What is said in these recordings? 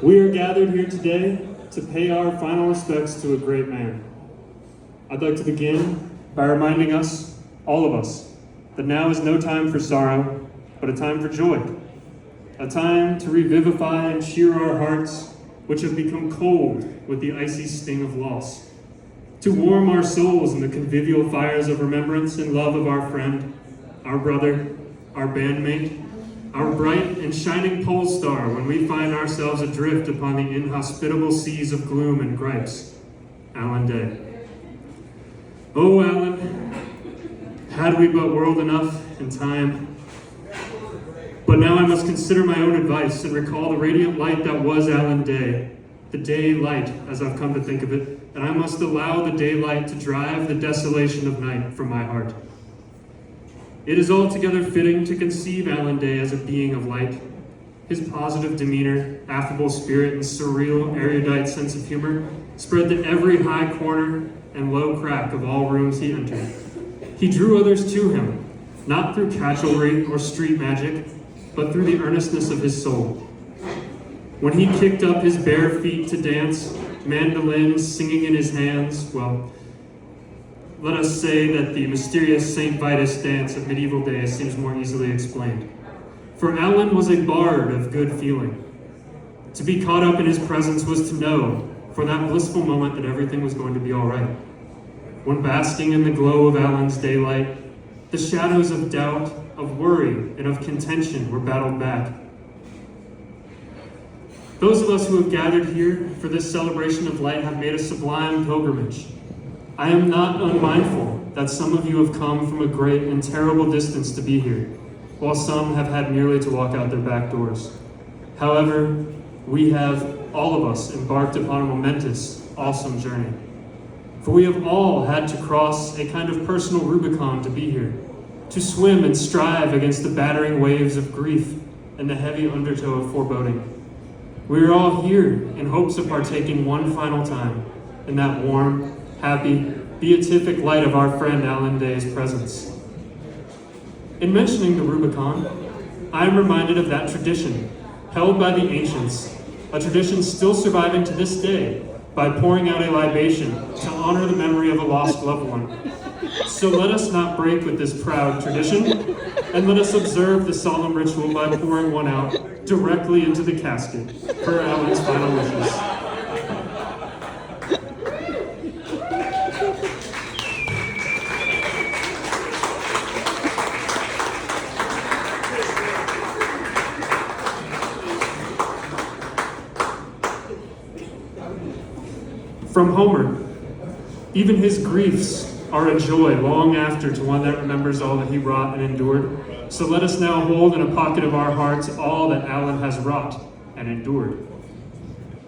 We are gathered here today to pay our final respects to a great man. I'd like to begin by reminding us, all of us, that now is no time for sorrow, but a time for joy. A time to revivify and cheer our hearts, which have become cold with the icy sting of loss. To warm our souls in the convivial fires of remembrance and love of our friend, our brother, our bandmate, our bright and shining pole star when we find ourselves adrift upon the inhospitable seas of gloom and gripes, Allan Day. Oh, Allan, had we but world enough and time. But now I must consider my own advice and recall the radiant light that was Allan Day, the daylight, as I've come to think of it, and I must allow the daylight to drive the desolation of night from my heart. It is altogether fitting to conceive Allan Day as a being of light. His positive demeanor, affable spirit, and surreal, erudite sense of humor spread to every high corner and low crack of all rooms he entered. He drew others to him, not through casualry or street magic, but through the earnestness of his soul. When he kicked up his bare feet to dance, mandolins singing in his hands, well, let us say that the mysterious St. Vitus dance of medieval days seems more easily explained. For Allan was a bard of good feeling. To be caught up in his presence was to know, for that blissful moment, that everything was going to be all right. When basking in the glow of Allan's daylight, the shadows of doubt, of worry, and of contention were battled back. Those of us who have gathered here for this celebration of light have made a sublime pilgrimage. I am not unmindful that some of you have come from a great and terrible distance to be here, while some have had merely to walk out their back doors. However, we have, all of us, embarked upon a momentous, awesome journey. For we have all had to cross a kind of personal Rubicon to be here, to swim and strive against the battering waves of grief and the heavy undertow of foreboding. We are all here in hopes of partaking one final time in that warm, happy, beatific light of our friend Allan Day's presence. In mentioning the Rubicon, I am reminded of that tradition held by the ancients, a tradition still surviving to this day by pouring out a libation to honor the memory of a lost loved one. So let us not break with this proud tradition, and let us observe the solemn ritual by pouring one out directly into the casket, per Allan's final wishes. From Homer, even his griefs are a joy long after to one that remembers all that he wrought and endured. So let us now hold in a pocket of our hearts all that Allan has wrought and endured.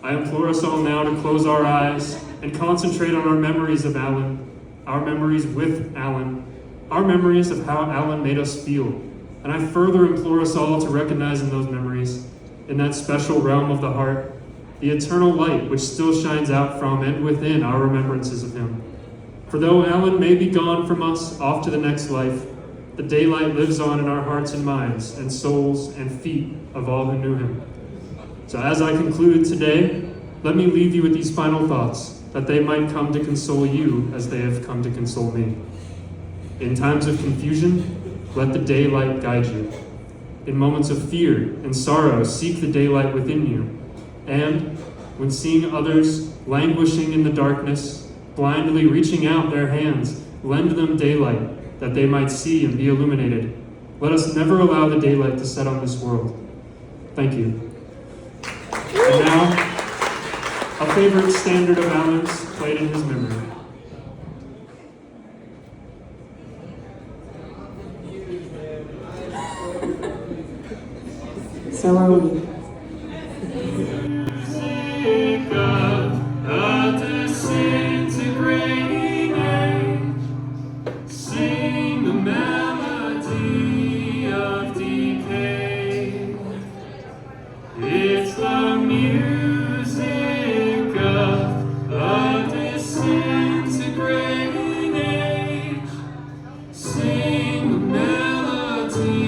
I implore us all now to close our eyes and concentrate on our memories of Allan, our memories with Allan, our memories of how Allan made us feel. And I further implore us all to recognize in those memories, in that special realm of the heart, the eternal light which still shines out from and within our remembrances of him. For though Allan may be gone from us off to the next life, the daylight lives on in our hearts and minds and souls and feet of all who knew him. So as I conclude today, let me leave you with these final thoughts, that they might come to console you as they have come to console me. In times of confusion, let the daylight guide you. In moments of fear and sorrow, seek the daylight within you. And when seeing others languishing in the darkness, blindly reaching out their hands, lend them daylight, that they might see and be illuminated. Let us never allow the daylight to set on this world. Thank you. And now, a favorite standard of Allan's played in his memory. So are we. Disintegrating age, sing the melody of decay. It's the music of a disintegrating age. Sing the melody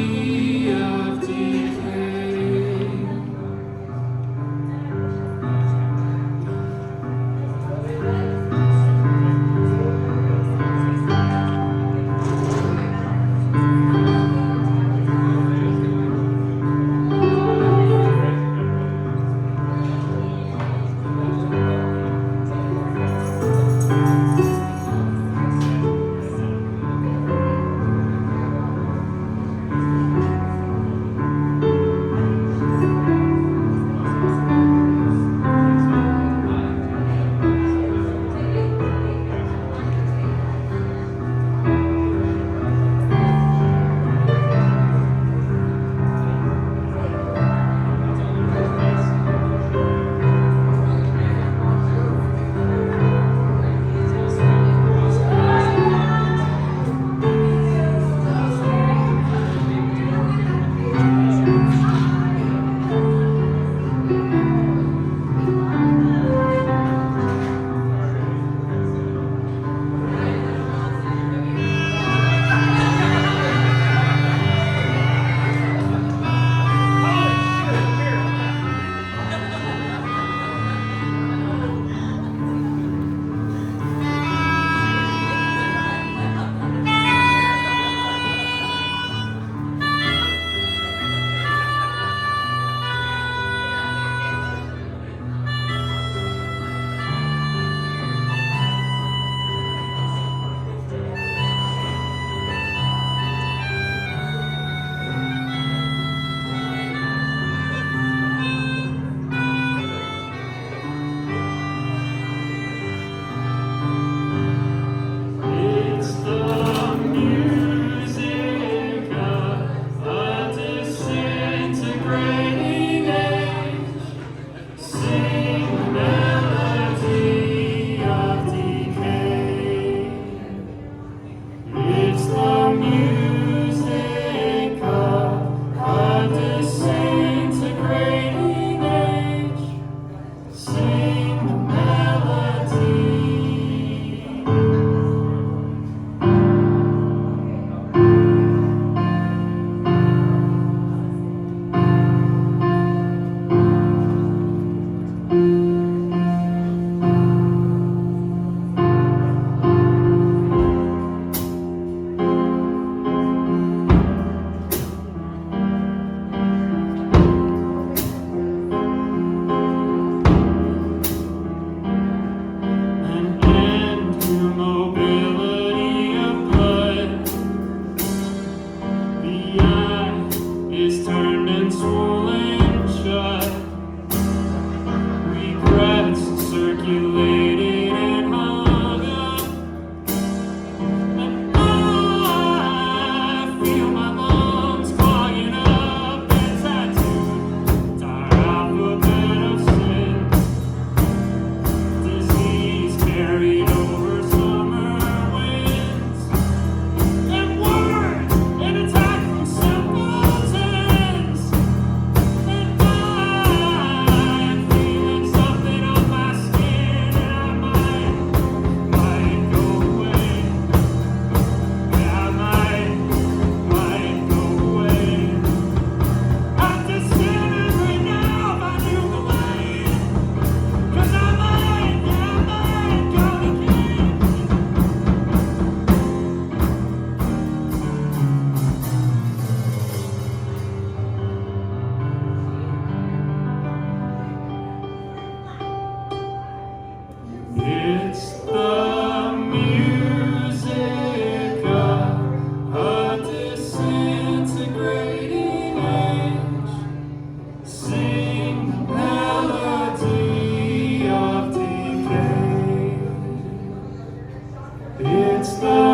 It's the